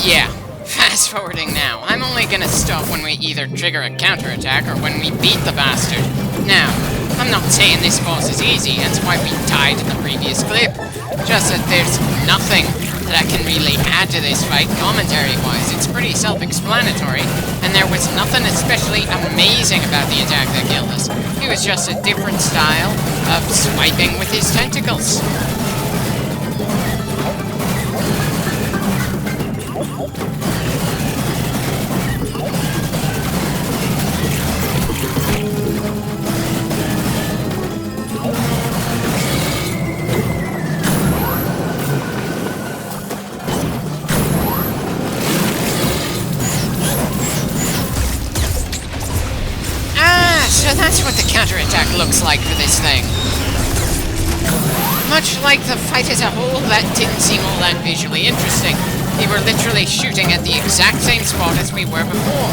Yeah. Fast forwarding now. I'm only gonna stop when we either trigger a counterattack or when we beat the bastard. Now, I'm not saying this boss is easy, that's why we died in the previous clip. Just that there's nothing that I can really add to this fight commentary-wise. It's pretty self-explanatory, and there was nothing especially amazing about the attack that killed us. It was just a different style of swiping with his tentacles. So that's what the counterattack looks like for this thing. Much like the fight as a whole, that didn't seem all that visually interesting. We were literally shooting at the exact same spot as we were before.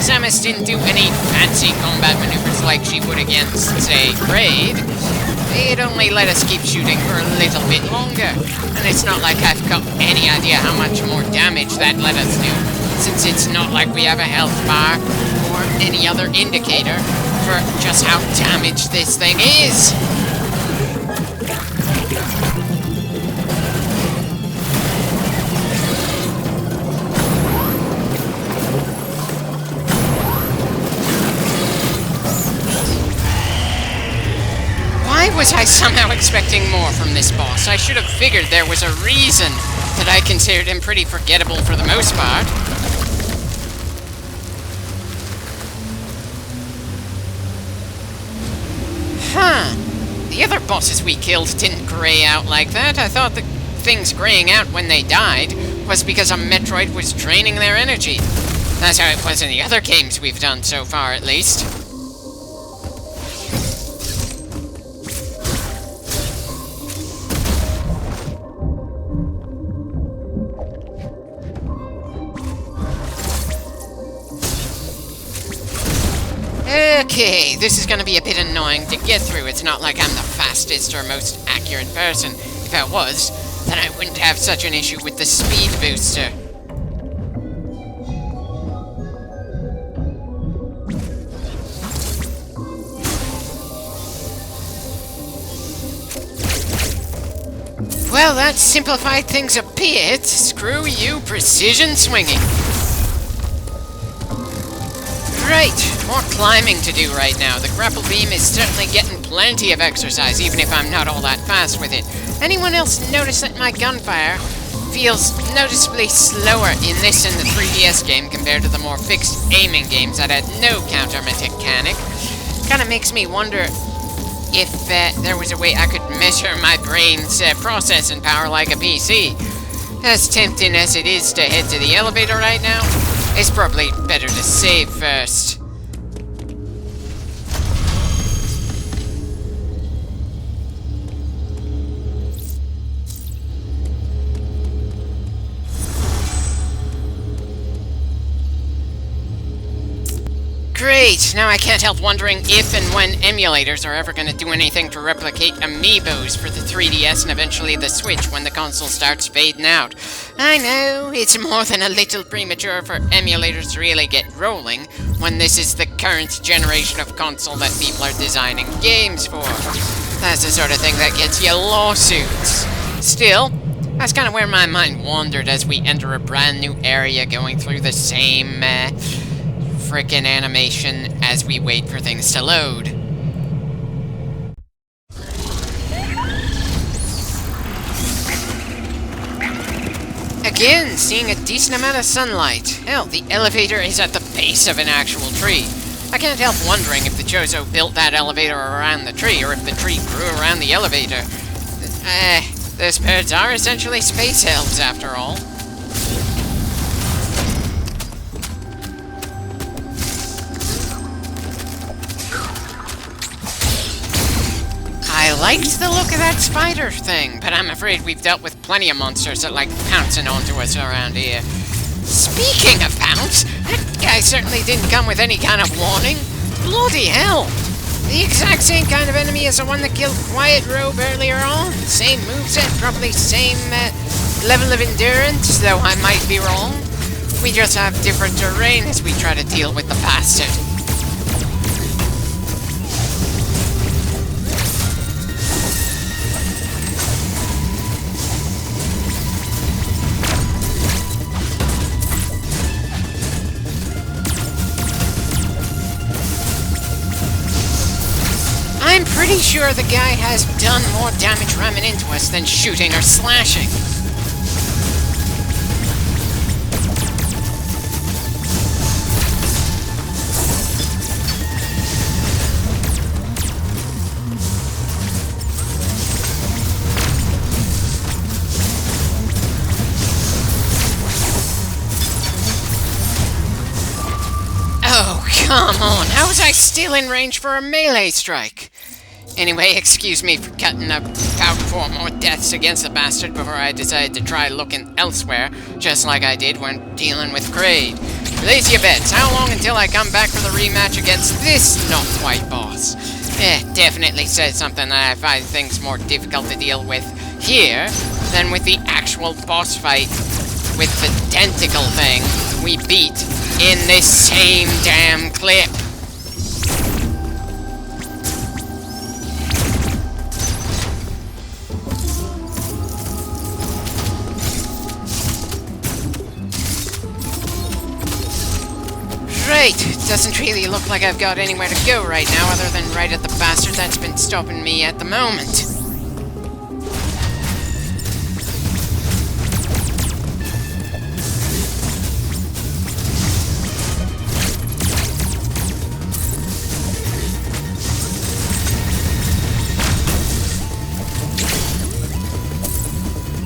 Samus didn't do any fancy combat maneuvers like she would against, say, Raid. It only let us keep shooting for a little bit longer. And it's not like I've got any idea how much more damage that let us do, since it's not like we have a health bar or any other indicator for just how damaged this thing is. Why was I somehow expecting more from this boss? I should have figured there was a reason that I considered him pretty forgettable for the most part. Huh. The other bosses we killed didn't grey out like that. I thought the things greying out when they died was because a Metroid was draining their energy. That's how it was in the other games we've done so far, at least. Okay, this is gonna be a bit annoying to get through. It's not like I'm the fastest or most accurate person. If I was, then I wouldn't have such an issue with the speed booster. Well, that simplified things a bit. Screw you, precision swinging. Right, more climbing to do right now. The grapple beam is certainly getting plenty of exercise, even if I'm not all that fast with it. Anyone else notice that my gunfire feels noticeably slower in this and the 3DS game compared to the more fixed aiming games that had no counter mechanic? Kinda makes me wonder if there was a way I could measure my brain's processing power like a PC. As tempting as it is to head to the elevator right now, it's probably better to save first. Great! Now I can't help wondering if and when emulators are ever going to do anything to replicate amiibos for the 3DS and eventually the Switch when the console starts fading out. I know, it's more than a little premature for emulators to really get rolling when this is the current generation of console that people are designing games for. That's the sort of thing that gets you lawsuits. Still, that's kind of where my mind wandered as we enter a brand new area going through the same, frickin' animation as we wait for things to load. Again, seeing a decent amount of sunlight. Hell, the elevator is at the base of an actual tree. I can't help wondering if the Chozo built that elevator around the tree, or if the tree grew around the elevator. Those birds are essentially space elves, after all. I liked the look of that spider thing, but I'm afraid we've dealt with plenty of monsters that like pouncing onto us around here. Speaking of pounce, that guy certainly didn't come with any kind of warning. Bloody hell! The exact same kind of enemy as the one that killed Quiet Robe earlier on. Same moveset, probably same level of endurance, though I might be wrong. We just have different terrain as we try to deal with the bastard. I'm pretty sure the guy has done more damage ramming into us than shooting or slashing. Oh, come on! How was I still in range for a melee strike? Anyway, excuse me for cutting out for more deaths against the bastard before I decided to try looking elsewhere, just like I did when dealing with Kraid. Place your bets. How long until I come back for the rematch against this not-quite boss? Definitely says something that I find things more difficult to deal with here than with the actual boss fight with the tentacle thing we beat in this same damn clip. Right, doesn't really look like I've got anywhere to go right now other than right at the bastard that's been stopping me at the moment.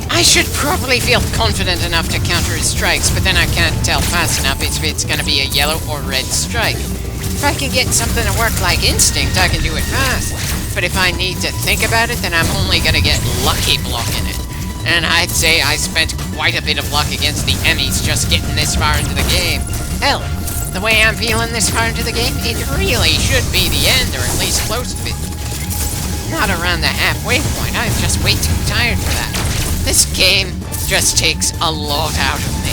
I should probably feel confident enough to counter his strikes, but then I can't tell fast enough if it's gonna be a yellow or red strike. If I can get something to work like instinct, I can do it fast. But if I need to think about it, then I'm only gonna get lucky blocking it. And I'd say I spent quite a bit of luck against the Emmys just getting this far into the game. Hell, the way I'm feeling this far into the game, it really should be the end, or at least close to it. Not around the halfway point, I'm just way too tired for that. This game just takes a lot out of me.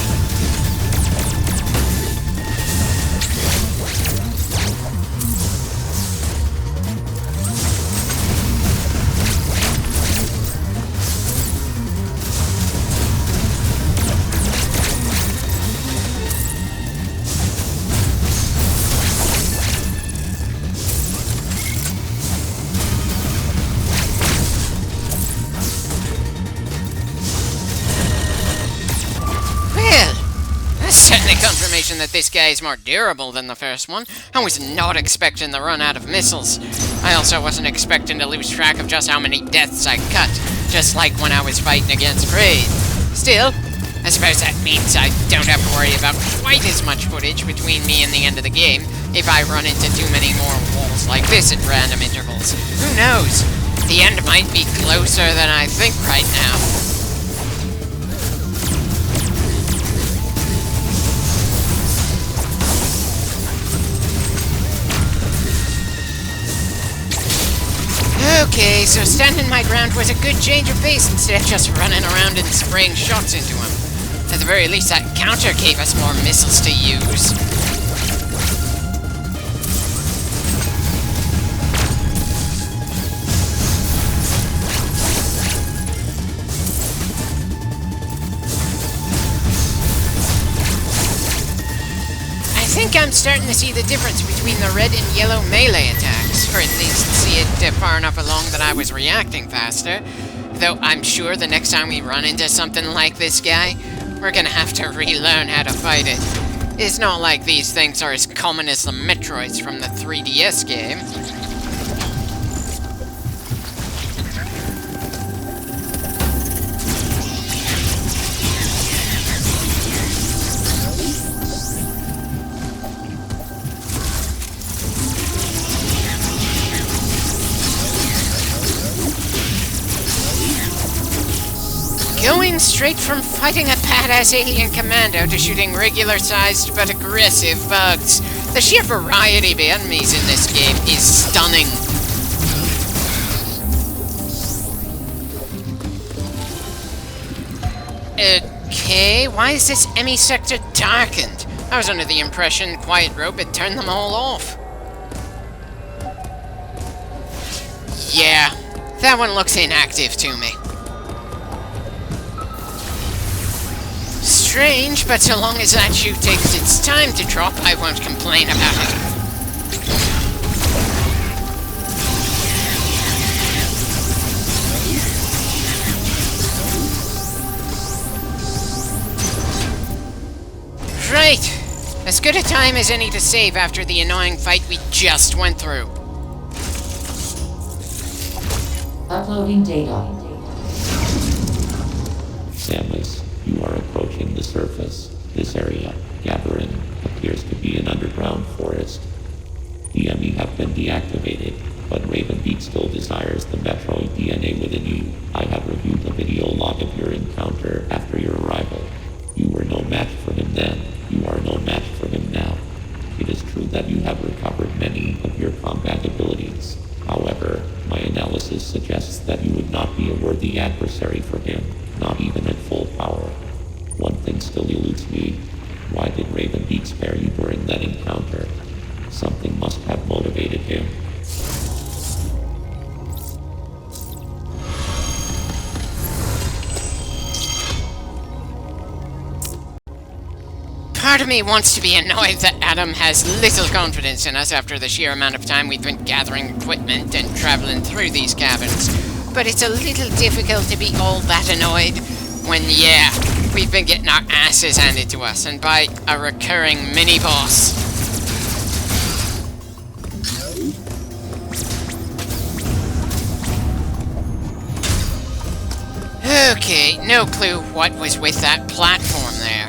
Confirmation that this guy is more durable than the first one. I was not expecting the run out of missiles. I also wasn't expecting to lose track of just how many deaths I cut, just like when I was fighting against Kraid. Still, I suppose that means I don't have to worry about quite as much footage between me and the end of the game if I run into too many more walls like this at random intervals. Who knows? The end might be closer than I think right now. Okay, so standing my ground was a good change of pace instead of just running around and spraying shots into him. At the very least, that counter gave us more missiles to use. I think I'm starting to see the difference between the red and yellow melee attacks, or at least see it far enough along that I was reacting faster. Though I'm sure the next time we run into something like this guy, we're gonna have to relearn how to fight it. It's not like these things are as common as the Metroids from the 3DS game. Going straight from fighting a badass alien commando to shooting regular-sized but aggressive bugs. The sheer variety of enemies in this game is stunning. Okay, why is this Emmy sector darkened? I was under the impression Quiet Rope had turned them all off. Yeah, that one looks inactive to me. Strange, but so long as that chute takes its time to drop, I won't complain about it. Right! As good a time as any to save after the annoying fight we just went through. Uploading data. Samus, you are approaching the surface. This area, Gathering, appears to be an underground forest. The enemy have been deactivated, but Ravenbeak still desires the Metroid DNA within you. I have reviewed the video log of your encounter after your arrival. You were no match for him then. You are no match for him now. It is true that you have recovered many of your combat abilities. However, my analysis suggests that you would not be a worthy adversary for him, not even at full power. One thing still eludes me. Why did Ravenbeak spare you during that encounter? Something must have motivated him. Part of me wants to be annoyed that Adam has little confidence in us after the sheer amount of time we've been gathering equipment and traveling through these caverns. But it's a little difficult to be all that annoyed when, yeah, we've been getting our asses handed to us, and by a recurring mini-boss. Okay, no clue what was with that platform there.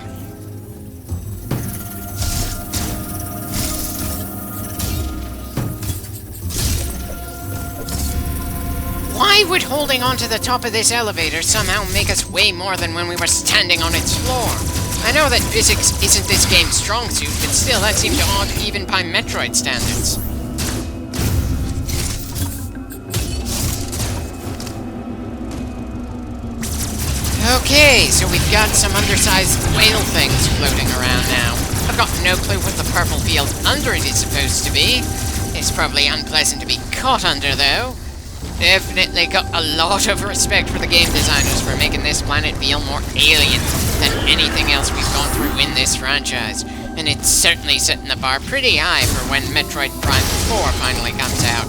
Why would holding onto the top of this elevator somehow make us weigh more than when we were standing on its floor? I know that physics isn't this game's strong suit, but still, that seemed odd even by Metroid standards. Okay, so we've got some undersized whale things floating around now. I've got no clue what the purple field under it is supposed to be. It's probably unpleasant to be caught under, though. Definitely got a lot of respect for the game designers for making this planet feel more alien than anything else we've gone through in this franchise. And it's certainly setting the bar pretty high for when Metroid Prime 4 finally comes out.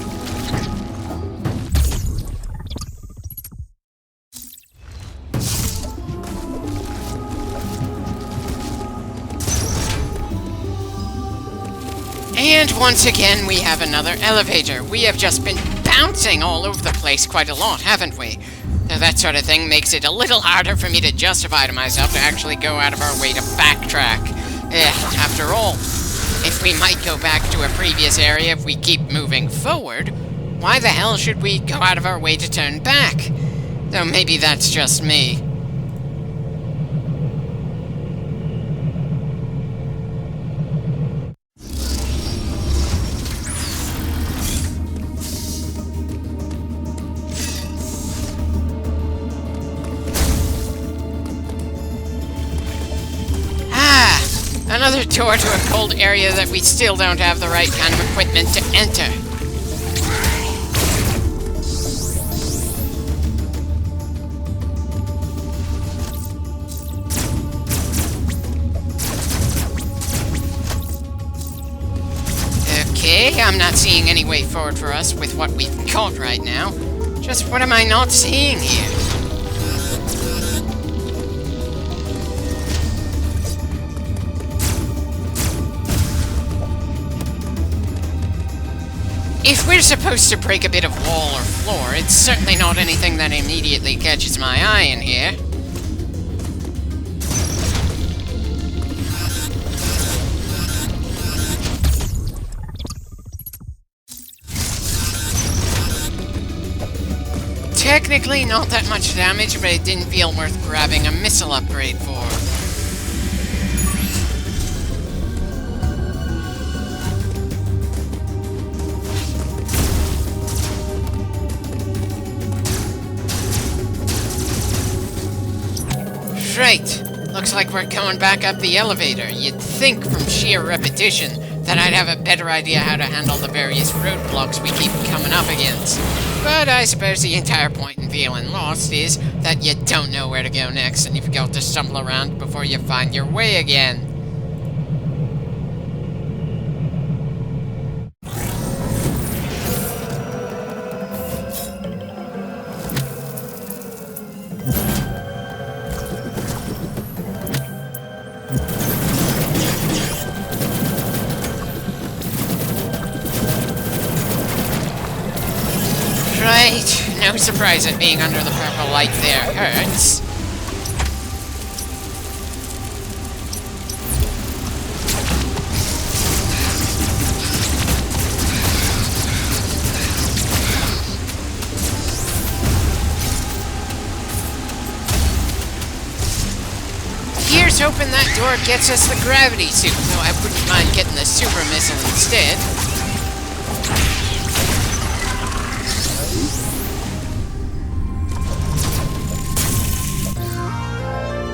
And once again, we have another elevator. We have just been bouncing all over the place quite a lot, haven't we? Now, that sort of thing makes it a little harder for me to justify to myself to actually go out of our way to backtrack. After all, if we might go back to a previous area if we keep moving forward, why the hell should we go out of our way to turn back? Though maybe that's just me. Another door to a cold area that we still don't have the right kind of equipment to enter. Okay, I'm not seeing any way forward for us with what we've got right now. Just what am I not seeing here? If we're supposed to break a bit of wall or floor, it's certainly not anything that immediately catches my eye in here. Technically not that much damage, but it didn't feel worth grabbing a missile upgrade for. Right. Looks like we're going back up the elevator. You'd think from sheer repetition that I'd have a better idea how to handle the various roadblocks we keep coming up against. But I suppose the entire point in feeling lost is that you don't know where to go next and you've got to stumble around before you find your way again. Right, no surprise that being under the purple light there hurts. Here's hoping that door gets us the gravity suit, though I wouldn't mind getting the super missile instead.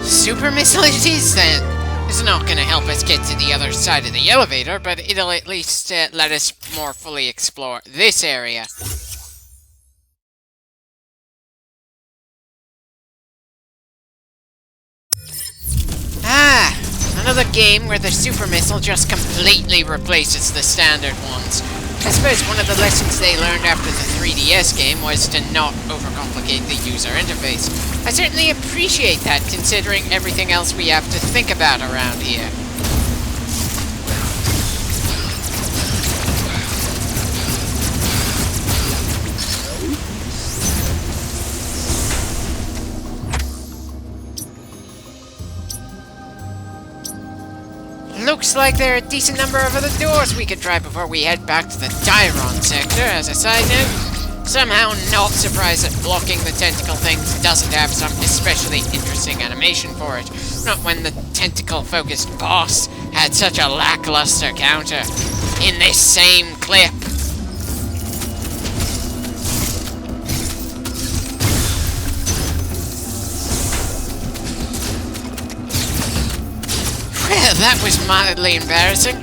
Super missile it is, then. It's not going to help us get to the other side of the elevator, but it'll at least let us more fully explore this area. Ah, another game where the super missile just completely replaces the standard ones. I suppose one of the lessons they learned after the 3DS game was to not overcomplicate the user interface. I certainly appreciate that, considering everything else we have to think about around here. Looks like there are a decent number of other doors we could try before we head back to the Tyron sector. As a side note, somehow not surprised that blocking the tentacle things doesn't have some especially interesting animation for it. Not when the tentacle-focused boss had such a lackluster counter in this same clip. Well, that was mildly embarrassing.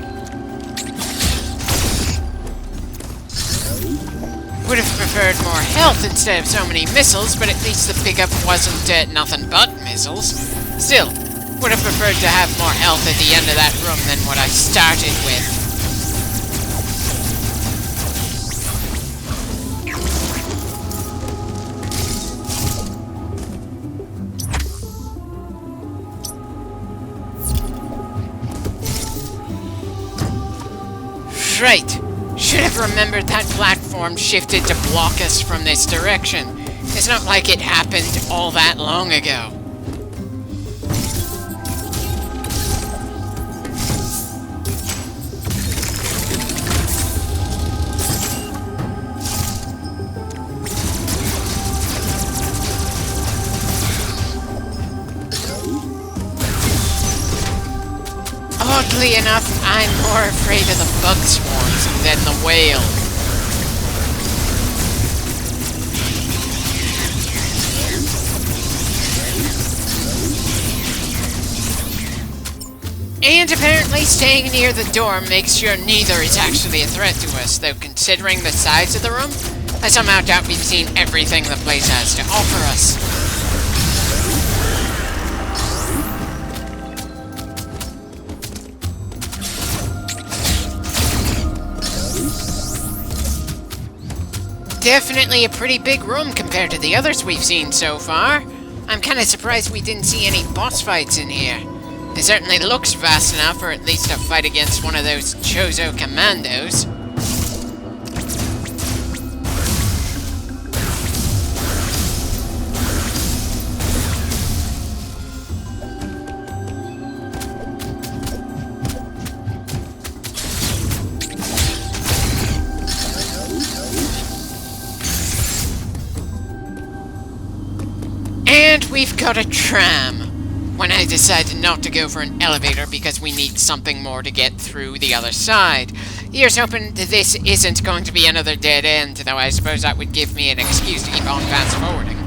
Would have preferred more health instead of so many missiles, but at least the pickup wasn't nothing but missiles. Still, would have preferred to have more health at the end of that room than what I started with. Right. Should have remembered that platform shifted to block us from this direction. It's not like it happened all that long ago. Oddly enough, I'm more afraid of the bug swarms than the whale. And apparently staying near the door makes sure neither is actually a threat to us, though considering the size of the room, I somehow doubt we've seen everything the place has to offer us. Definitely a pretty big room compared to the others we've seen so far. I'm kinda surprised we didn't see any boss fights in here. It certainly looks vast enough for at least a fight against one of those Chozo commandos. And we've got a tram. When I decided not to go for an elevator because we need something more to get through the other side. Here's hoping that this isn't going to be another dead end, though I suppose that would give me an excuse to keep on fast forwarding.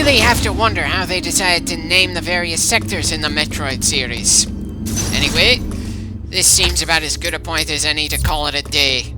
really have to wonder how they decided to name the various sectors in the Metroid series. Anyway, this seems about as good a point as any to call it a day.